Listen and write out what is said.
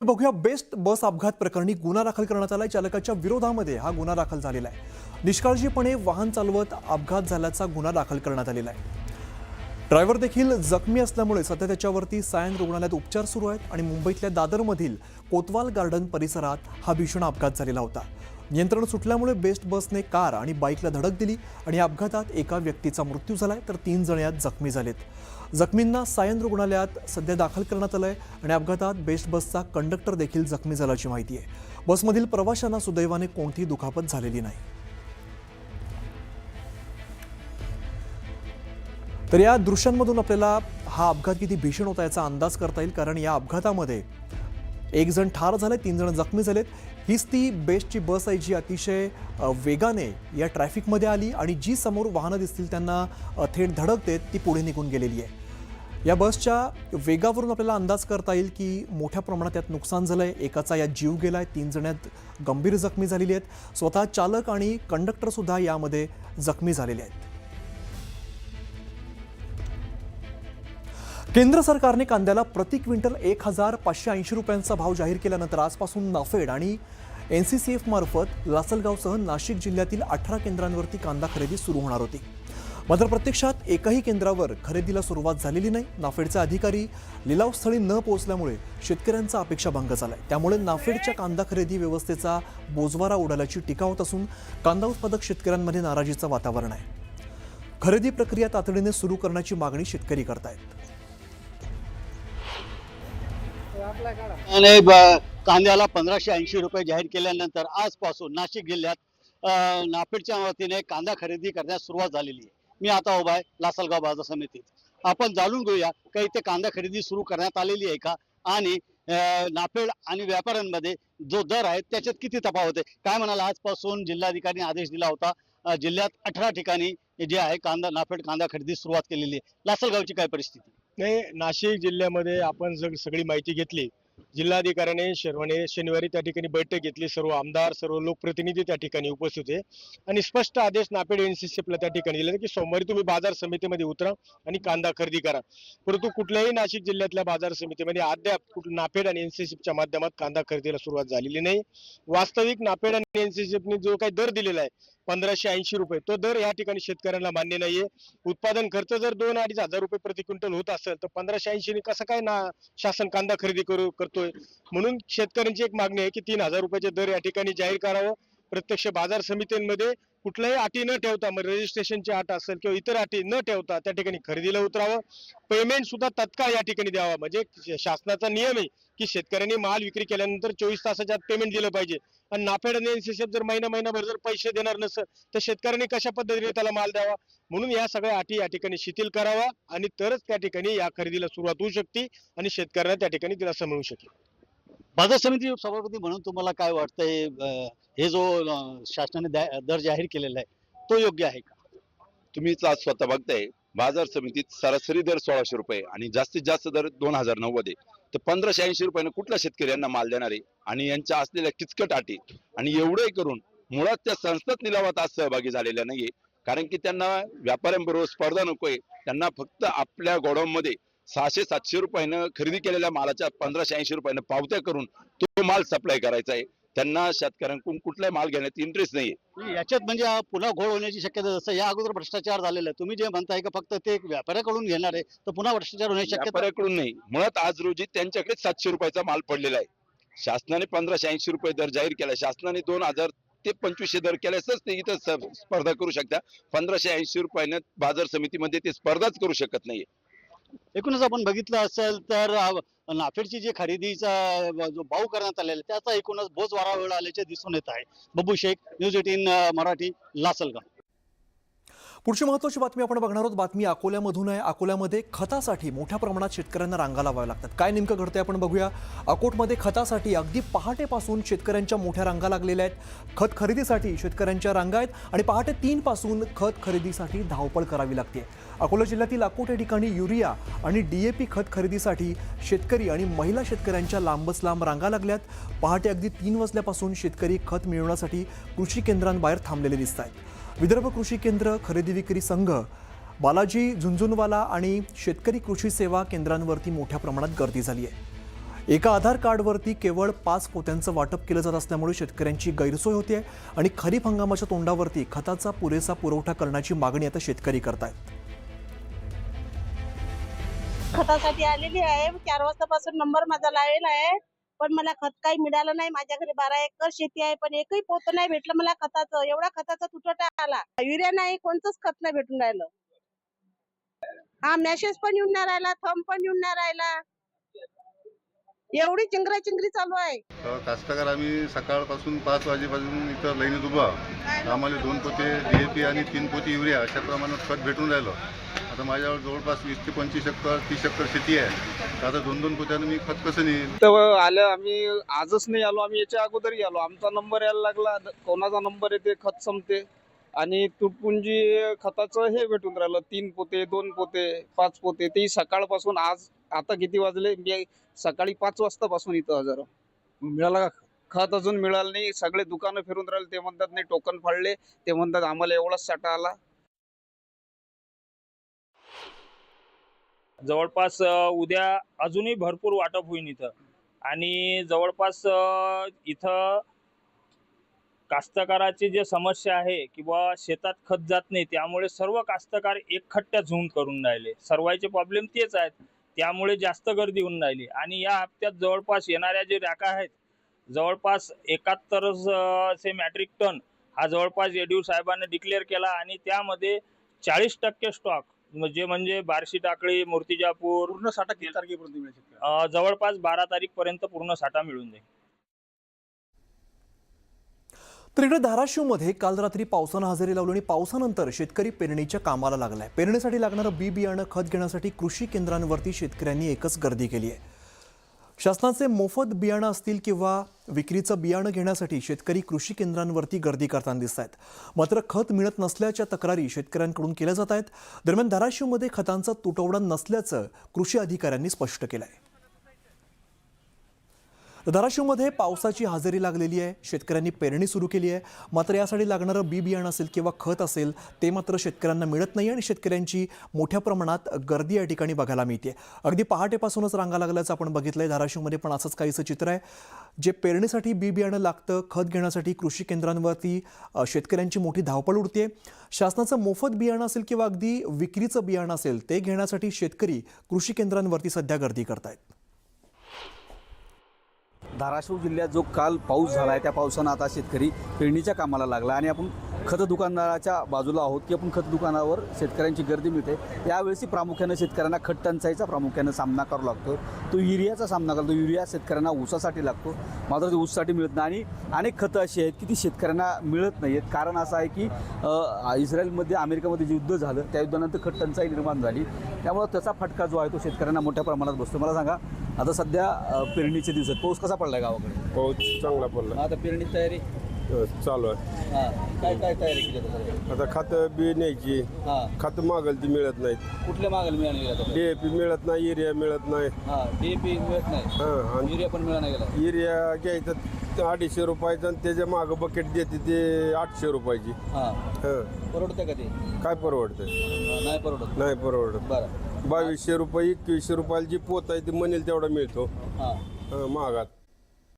बघूया बेस्ट बस अपघात प्रकरणी गुन्हा दाखल करण्यात आलाय। चालकाच्या विरोधामध्ये हा गुन्हा दाखल झालेला आहे। निष्काळजीपणे वाहन चालवत अपघात झाल्याचा गुन्हा दाखल करण्यात आलेला आहे। ड्रायव्हर देखील जखमी असल्यामुळे सध्या त्याच्यावरती सायन रुग्णालयात उपचार सुरू आहेत आणि मुंबईतल्या दादरमधील कोतवाल गार्डन परिसरात हा भीषण अपघात झालेला होता। नियंत्रण सुटल्यामुळे बेस्ट बसने कार आणि बाईकला धडक दिली आणि अपघातात एका व्यक्तीचा मृत्यू झालाय तर 3 जण यात जखमी झालेत। जखमींना सायन रुग्णालयात सध्या दाखल करण्यात आलंय आणि अपघातात बेस्ट बसचा कंडक्टर देखील जखमी झाल्याची माहिती आहे। बसमधील प्रवाशांना सुदैवाने कोणतीही दुखापत झालेली नाही। तर या दृश्यांमधून आपल्याला हा अपघात किती भीषण होता याचा अंदाज करता येईल, कारण या अपघातामध्ये 1 जण ठार झाले, 3 जण जखमी झालेत। हीच ती बेस्टची बस आहे जी अतिशय वेगाने या ट्रॅफिकमध्ये आली आणि जी समोर वाहनं दिसतील त्यांना थेट धडक देत ती पुढे निघून गेलेली आहे। या बसच्या वेगावरून आपल्याला अंदाज करता येईल की मोठ्या प्रमाणात यात नुकसान झालंय। एकाचा यात जीव गेलाय, 3 जण यात गंभीर जखमी झालेली आहेत। स्वतः चालक आणि कंडक्टर सुद्धा यामध्ये जखमी झालेले आहेत। केंद्र सरकारने कांद्याला प्रति क्विंटल 1580 रुपयांचा भाव जाहीर केल्यानंतर आजपासून नाफेड आणि NCCF मार्फत लासलगावसह नाशिक जिल्ह्यातील 18 केंद्रांवरती कांदा खरेदी सुरू होणार होती। मात्र प्रत्यक्षात एकही केंद्रावर खरेदीला सुरुवात झालेली नाही। नाफेडचे अधिकारी लिलावस्थळी न पोहोचल्यामुळे शेतकऱ्यांचा अपेक्षाभंग झालाय। त्यामुळे नाफेडच्या कांदा खरेदी व्यवस्थेचा बोजवारा उडाल्याची टीका होत असून कांदा उत्पादक शेतकऱ्यांमध्ये नाराजीचं वातावरण आहे। खरेदी प्रक्रिया तातडीने सुरू करण्याची मागणी शेतकरी करतायत। कांद्याला 1580 रुपये जाहीर केल्यानंतर आजपासून नाशिक जिल्ह्यात नाफेडच्या वतीने कांदा खरेदी करण्यास सुरुवात झालेली आहे। मी आता उभा आहे लासलगाव बाजार समितीत। आपण जाणून घेऊया का इथे कांदा खरेदी सुरू करण्यात आलेली आहे का आणि नाफेड आणि व्यापाऱ्यांमध्ये जो दर आहे त्याच्यात किती तफावत आहे काय म्हणाला। आजपासून जिल्हाधिकाऱ्यांनी आदेश दिला होता, जिल्ह्यात 18 ठिकाणी जे आहे नाफेड कांदा खरेदी सुरुवात केलेली आहे। लासलगावची काय परिस्थिती? नाही, नाशिक जिल्ह्यामध्ये आपण जर सगळी माहिती घेतली, जिल्हाधिकाऱ्याने शनिवारी त्या ठिकाणी बैठक घेतली। सर्व आमदार, सर्व लोकप्रतिनिधी त्या ठिकाणी उपस्थित होते आणि स्पष्ट आदेश नाफेड NCCFला त्या ठिकाणी दिले की सोमवारी तुम्ही बाजार समितीमध्ये उतरा आणि कांदा खरेदी करा। परंतु कुठल्याही नाशिक जिल्ह्यातल्या बाजार समितीमध्ये अद्याप नाफेड आणि NCCFच्या माध्यमात कांदा खरेदीला सुरुवात झालेली नाही। वास्तविक नाफेड आणि NCCFने जो काही दर दिलेला आहे 1580 रुपये, तो दर या ठिकाणी शेतकऱ्यांना मान्य नाहीये। उत्पादन खर्च जर 2-2.5 हजार रुपये प्रति क्विंटल होत असेल तर 1580 ने कसं काय शासन कांदा खरेदी करतोय। म्हणून शेतकऱ्यांची एक मागणी आहे की 3000 रुपयाचे दर या ठिकाणी जाहीर करावं। प्रत्यक्ष बाजार समित्यांमध्ये कुठल्याही अटी न ठेवता, मग रजिस्ट्रेशनची अट असेल किंवा इतर अटी न ठेवता त्या ठिकाणी खरेदीला उतरावं। पेमेंट सुद्धा तत्काळ या ठिकाणी द्यावा। म्हणजे शासनाचा नियम आहे की शेतकऱ्यांनी माल विक्री केल्यानंतर 24 तासाच्या आत पेमेंट दिलं पाहिजे आणि नाफेड आणि NCCF जर महिनाभर जर पैसे देणार नसेल तर शेतकऱ्यांनी कशा पद्धतीने त्याला माल द्यावा। म्हणून या सगळ्या अटी या ठिकाणी शिथिल करावा आणि तरच त्या ठिकाणी या खरेदीला सुरुवात होऊ शकते आणि शेतकऱ्यांना त्या ठिकाणी दिलासा मिळू शकेल। बाजार समिती सभापती म्हणून तुम्हाला काय वाटतंय, हे जो शासनाने दर जाहीर केलेला आहे तो योग्य आहे का? तुम्हीच आज स्वतः बघताय बाजार समितीत सरासरी दर 1600 रुपये आणि जास्तीत जास्त दर 2090 आहे। तर 1580 रुपयाने कुठला शेतकरी यांना माल देणार आहे आणि यांच्या असलेल्या किचकट अटी आणि एवढे करून मुळात त्या संस्थात निलावात आज सहभागी झालेल्या नाहीये। कारण की त्यांना व्यापाऱ्यांबरोबर स्पर्धा नकोय। त्यांना फक्त आपल्या गोडाऊनमध्ये 600-700 रुपयानं खरेदी केलेल्या मालाच्या 1580 रुपयानं पावत्या करून तो माल सप्लाय करायचा आहे। त्यांना शेतकऱ्यांकडून कुठलाही माल घेण्यात इंटरेस्ट नाहीये। याच्यात म्हणजे पुन्हा घोळ होण्याची शक्यता, जसं या अगोदर भ्रष्टाचार झालेला आहे, तुम्ही जे म्हणताय का फक्त ते व्यापाऱ्याकडून घेणार आहे तर पुन्हा भ्रष्टाचार होण्याची शक्यता? व्यापाऱ्याकडून नाही, मुळात आज रोजी त्यांच्याकडे 700 रुपयाचा माल पडलेला आहे। शासनाने 1580 रुपये दर जाहीर केला, शासनाने 2000 ते 2500 दर केल्यासच ते इथं स्पर्धा करू शकता। 1580 रुपयाने बाजार समितीमध्ये ते स्पर्धाच करू शकत नाहीये। एकूणच आपण बघितलं असेल तर नाफेडची जी खरेदीचा जो भाव करण्यात आलेला त्याचा एकूणच बोज वारा आल्याचे दिसून येत आहे। बब्बू शेख, न्यूज 18 मराठी, लासलगाव। पुढची महत्त्वाची बातमी आपण बघणार आहोत। बातमी अकोल्यामधून आहे। अकोल्यामध्ये खतासाठी मोठ्या प्रमाणात शेतकऱ्यांना रांगा लावाव्या लागतात। काय नेमकं घडतंय आपण बघूया। अकोटमध्ये खतासाठी अगदी पहाटेपासून शेतकऱ्यांच्या मोठ्या रांगा लागलेल्या आहेत। खत खरेदीसाठी शेतकऱ्यांच्या रांगा आहेत आणि पहाटे 3 पासून खत खरेदीसाठी धावपळ करावी लागते। अकोला जिल्ह्यातील अकोट या ठिकाणी युरिया आणि DAP खत खरेदीसाठी शेतकरी आणि महिला शेतकऱ्यांच्या लांबच लांब रांगा लागल्यात। पहाटे अगदी 3 वाजल्यापासून शेतकरी खत मिळवण्यासाठी कृषी केंद्रांबाहेर थांबलेले दिसत आहेत। विदर्भ कृषी केंद्र, खरेदी विक्री संघ, बालाजी झुंझुनवाला आणि शेतकरी कृषी सेवा केंद्रांवरती मोठ्या प्रमाणात गर्दी झाली आहे। एका आधार कार्डवरती केवळ 5 पोत्यांचं वाटप केलं जात असल्यामुळे शेतकऱ्यांची गैरसोय होते आहे आणि खरीप हंगामाच्या तोंडावरती खताचा पुरेसा पुरवठा करण्याची मागणी आता शेतकरी करतायत. खतासाठी आलेली आहे. 4 वाजतापासून नंबर माझा लावलेला आहे, पण मला खत काही मिळालं नाही. माझ्या घरी 12 एकर शेती आहे, पण एकही पोतं नाही भेटलं मला खताचं. एवढा खताचा तुटवडा आला. युरिया नाही, कोणतंच खत नाही भेटून राहिलं. हा मेसेज पण येऊन नाही राहिला, थंब पण येऊन नाही राहिला. एवढी चिंगराचिंगरी चालू आहे. कास्तकार आम्ही सकाळपासून 5 वाजेपासून इथं लाईनीत उभा. आम्हाला 2 पोते DAP आणि 3 पोते युरिया अशा प्रमाणात खत भेटून राहिलं. आता माझ्यावर जवळपास 20 ते 25 एकर 30 एकर शेती आहे. तर आता 2-2 पोत्यानं मी खत कसं नेईल? तर आलं आम्ही आजच नाही आलो, आम्ही याच्या अगोदरही आलो. आमचा नंबर यायला लागला, कोणाचा नंबर येते, खत संपते आणि तुटपुंजी खताचं हे भेटून राहिलं. 3 पोते, 2 पोते, 5 पोते, तेही सकाळपासून. आज आता किती वाजले? मी सकाळी 5 वाजतापासून इथं हजर आहे. मिळाला का खत? अजून मिळालं नाही. सगळे दुकानं फिरून राहिले, ते म्हणतात नाही टोकन फाडले, ते म्हणतात आम्हाला एवढाच साठा आला. जवळपास उद्या अजूनही भरपूर वाटप होईल इथं. आणि जवळपास इथं कास्तकाराची जे समस्या आहे की बा शेतात खत जात नाही, त्यामुळे सर्व कास्तकार एकखट्ट्या झुंड करून राहिले. सर्वांचे प्रॉब्लेम तेच आहेत, त्यामुळे जास्त गर्दी होऊन राहिली. आणि या हप्त्यात जवळपास येणाऱ्या जे रॅका आहेत, जवळपास 7100 मॅट्रिक टन हा जवळपास येडियूर साहेबांनी डिक्लेअर केला. आणि त्यामध्ये 40% स्टॉक म्हणजे बार्शी टाकळी, मूर्तिजापूर पूर्ण साठा किती तारखेपर्यंत मिळू शकतो? जवळपास 12 तारीखपर्यंत पूर्ण साठा मिळून जाईल. तर इकडे धाराशिवमध्ये काल रात्री पावसानं हजेरी लावली आणि पावसानंतर शेतकरी पेरणीच्या कामाला लागलाय. पेरणीसाठी लागणारं बी बियाणं खत घेण्यासाठी कृषी केंद्रांवरती शेतकऱ्यांनी एकच गर्दी केली आहे. शासनाचे मोफत बियाणं असतील किंवा विक्रीचं बियाणं घेण्यासाठी शेतकरी कृषी केंद्रांवरती गर्दी करताना दिसत आहेत. मात्र खत मिळत नसल्याच्या तक्रारी शेतकऱ्यांकडून केल्या जात आहेत. दरम्यान धाराशिवमध्ये खतांचा तुटवडा नसल्याचं कृषी अधिकाऱ्यांनी स्पष्ट केलं आहे. धाराशिवमध्ये पावसाची हजेरी लागलेली आहे. शेतकऱ्यांनी पेरणी सुरू केली आहे. मात्र यासाठी लागणारं बी बियाणं असेल किंवा खत असेल ते मात्र शेतकऱ्यांना मिळत नाही आणि शेतकऱ्यांची मोठ्या प्रमाणात गर्दी या ठिकाणी बघायला मिळते. अगदी पहाटेपासूनच रांगा लागल्याचं आपण बघितलंय. धाराशिवमध्ये पण असंच काहीसं चित्र आहे. जे पेरणीसाठी बी बियाणं लागतं, खत घेण्यासाठी कृषी केंद्रांवरती शेतकऱ्यांची मोठी धावपळ उडते. शासनाचं मोफत बियाणं असेल किंवा अगदी विक्रीचं बियाणं असेल ते घेण्यासाठी शेतकरी कृषी केंद्रांवरती सध्या गर्दी करतायत. धाराशिव जिल्ह्यात जो काल पाऊस झाला आहे त्या पावसानं आता शेतकरी पेरणीच्या कामाला लागला आणि आपण खत दुकानदाराच्या बाजूला आहोत की आपण खत दुकानावर शेतकऱ्यांची गर्दी मिळते. यावेळी प्रामुख्यानं शेतकऱ्यांना खत टंचाईचा प्रामुख्यानं सामना करावा लागतो. तो युरियाचा सामना करतो. युरिया शेतकऱ्यांना ऊसासाठी लागतो, मात्र ते ऊसासाठी मिळत नाही. आणि अनेक खतं अशी आहेत की ती शेतकऱ्यांना मिळत नाही आहेत. कारण असं आहे की इस्रायलमध्ये अमेरिकेमध्ये जे युद्ध झालं त्या युद्धानंतर खत टंचाई निर्माण झाली. त्यामुळं त्याचा फटका जो आहे तो शेतकऱ्यांना मोठ्या प्रमाणात बसतो. मला सांगा, आता सध्या पेरणीचे दिवस आहेत, पाऊस कसा पडला आहे गावाकडे? पाऊस चांगला पडला. आता पेरणी तयारी चालू आहे. हां, काय काय तयारी केली आता खत बी न्यायची, हां, खत मागल ती मिळत नाहीत. कुठल्या मागेल मिळाली गेला? DAP मिळत नाही, युरिया मिळत नाही. हां, DAP मिळत नाही, हां, आणि युरिया पण मिळाला गेला. युरिया घ्यायचं 250 रुपयाचं आणि त्याच्या मागं बकेट देते ते 800 रुपयाची. हां, हां, परवडतं का ते? काय परवडतं? नाही परवडत. नाही परवडत. बरं. 2200 रुपये 2100 रुपयाला जी पोत आहे ती म्हणेल तेवढा मिळतो हां, महागात.